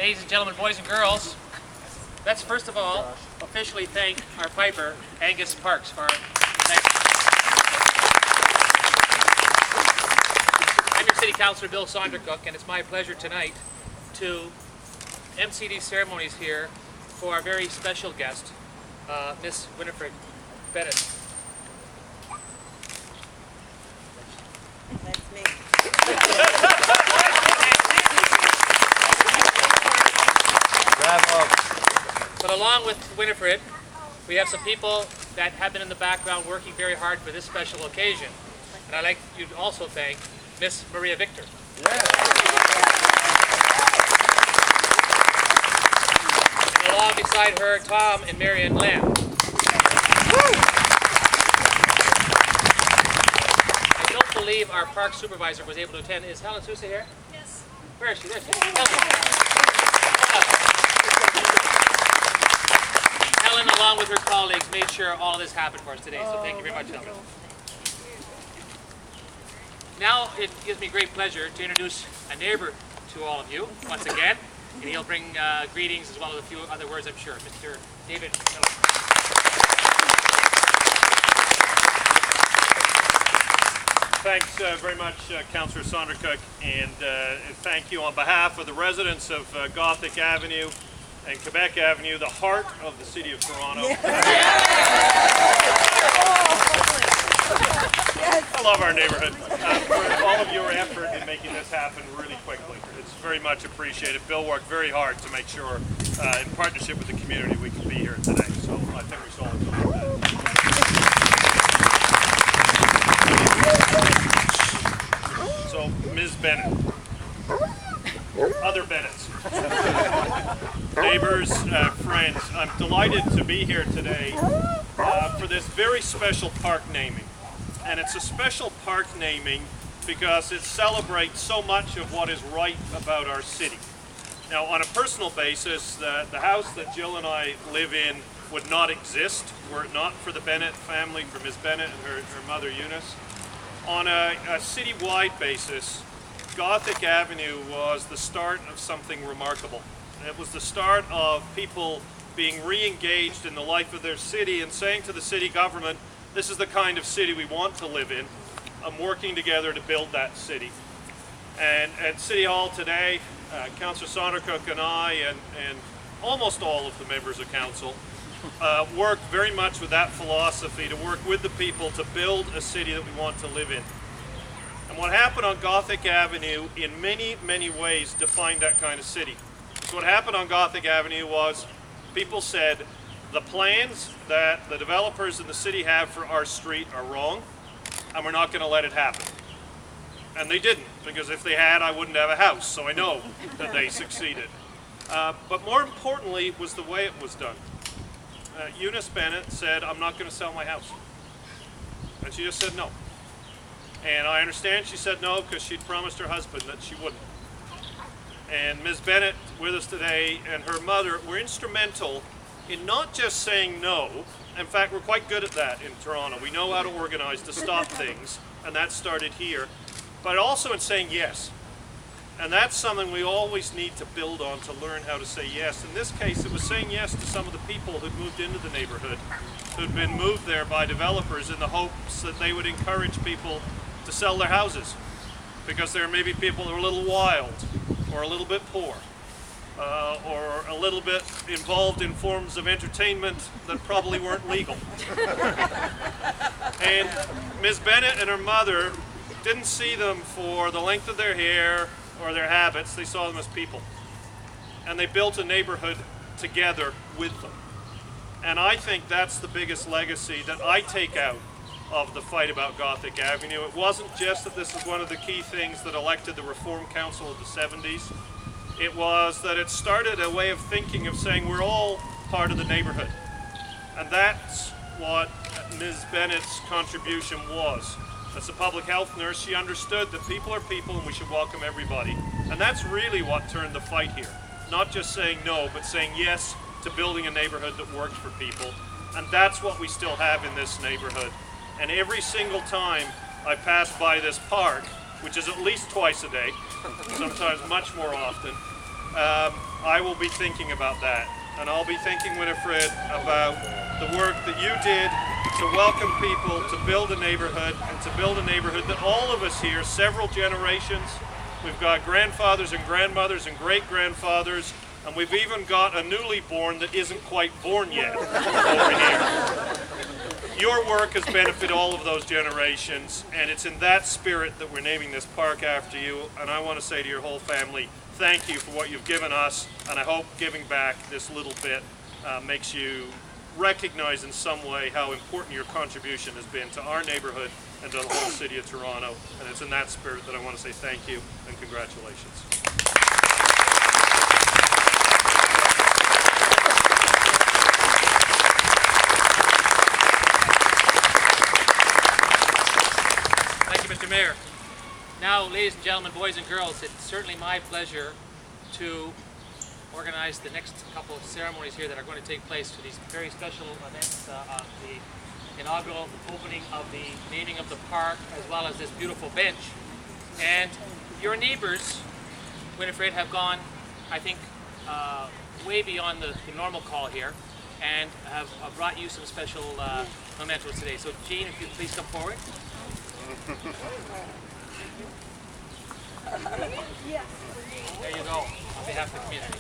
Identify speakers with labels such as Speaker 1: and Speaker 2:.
Speaker 1: Ladies and gentlemen, boys and girls, let's first of all officially thank our piper, Angus Parks, for I'm your City Councillor, Bill Sondercook, and it's my pleasure tonight to MC these ceremonies here for our very special guest, Miss Winifred Bennett.
Speaker 2: That's me.
Speaker 1: Bravo. But along with Winifred, we have some people that have been in the background working very hard for this special occasion. And I'd like you to also thank Miss Maria Victor. Yeah. And along beside her, Tom and Marion Lamb. I don't believe our park supervisor was able to attend. Is Helen Sousa here?
Speaker 2: Yes.
Speaker 1: Where is she? There she is. Helen, along with her colleagues, made sure all of this happened for us today, so thank you very much, Helen. Now it gives me great pleasure to introduce a neighbor to all of you once again, and he'll bring greetings as well as a few other words, I'm sure. Mr. David.
Speaker 3: Thanks very much, Councillor Sondercook, and thank you on behalf of the residents of Gothic Avenue and Quebec Avenue, the heart of the City of Toronto. I love our neighborhood. For all of your effort in making this happen really quickly. It's very much appreciated. Bill worked very hard to make sure, in partnership with the community, we can be here today. So I think we saw it. So, Ms. Bennett. Other Bennetts. Neighbors, friends, I'm delighted to be here today for this very special park naming. And it's a special park naming because it celebrates so much of what is right about our city. Now, on a personal basis, the house that Jill and I live in would not exist were it not for the Bennett family, for Ms. Bennett and her mother Eunice. On a citywide basis, Gothic Avenue was the start of something remarkable. It was the start of people being re-engaged in the life of their city and saying to the city government, this is the kind of city we want to live in. I'm working together to build that city. And at City Hall today, Councillor Sondercook and I and almost all of the members of Council work very much with that philosophy to work with the people to build a city that we want to live in. And what happened on Gothic Avenue in many, many ways defined that kind of city. So what happened on Gothic Avenue was people said, the plans that the developers in the city have for our street are wrong, and we're not going to let it happen. And they didn't, because if they had, I wouldn't have a house, so I know that they succeeded. But more importantly was the way it was done. Eunice Bennett said, I'm not going to sell my house. And she just said no. And I understand she said no because she'd promised her husband that she wouldn't. And Ms. Bennett, with us today, and her mother were instrumental in not just saying no. In fact, we're quite good at that in Toronto. We know how to organize to stop things, and that started here. But also in saying yes. And that's something we always need to build on to learn how to say yes. In this case, it was saying yes to some of the people who'd moved into the neighborhood, who'd been moved there by developers in the hopes that they would encourage people to sell their houses. Because there may be people who are a little wild, or a little bit poor, or a little bit involved in forms of entertainment that probably weren't legal. And Ms. Bennett and her mother didn't see them for the length of their hair or their habits, they saw them as people. And they built a neighborhood together with them. And I think that's the biggest legacy that I take out of the fight about Gothic Avenue. It wasn't just that this is one of the key things that elected the Reform Council of the 70s. It was that it started a way of thinking of saying we're all part of the neighborhood. And that's what Ms. Bennett's contribution was. As a public health nurse, she understood that people are people and we should welcome everybody. And that's really what turned the fight here. Not just saying no, but saying yes to building a neighborhood that works for people. And that's what we still have in this neighborhood. And every single time I pass by this park, which is at least twice a day, sometimes much more often, I will be thinking about that. And I'll be thinking, Winifred, about the work that you did to welcome people, to build a neighborhood, and to build a neighborhood that all of us here, several generations, we've got grandfathers and grandmothers and great-grandfathers, and we've even got a newly born that isn't quite born yet over here. Your work has benefited all of those generations, and it's in that spirit that we're naming this park after you. And I want to say to your whole family, thank you for what you've given us, and I hope giving back this little bit makes you recognize in some way how important your contribution has been to our neighborhood and to the whole city of Toronto. And it's in that spirit that I want to say thank you and congratulations.
Speaker 1: Mr. Mayor. Now, ladies and gentlemen, boys and girls, it's certainly my pleasure to organize the next couple of ceremonies here that are going to take place to these very special events of the inaugural opening of the naming of the park, as well as this beautiful bench. And your neighbors, Winifred, have gone, I think, way beyond the normal call here, and have brought you some special mementos today. So, Jean, if you'd please come forward. There you go, on behalf of the community.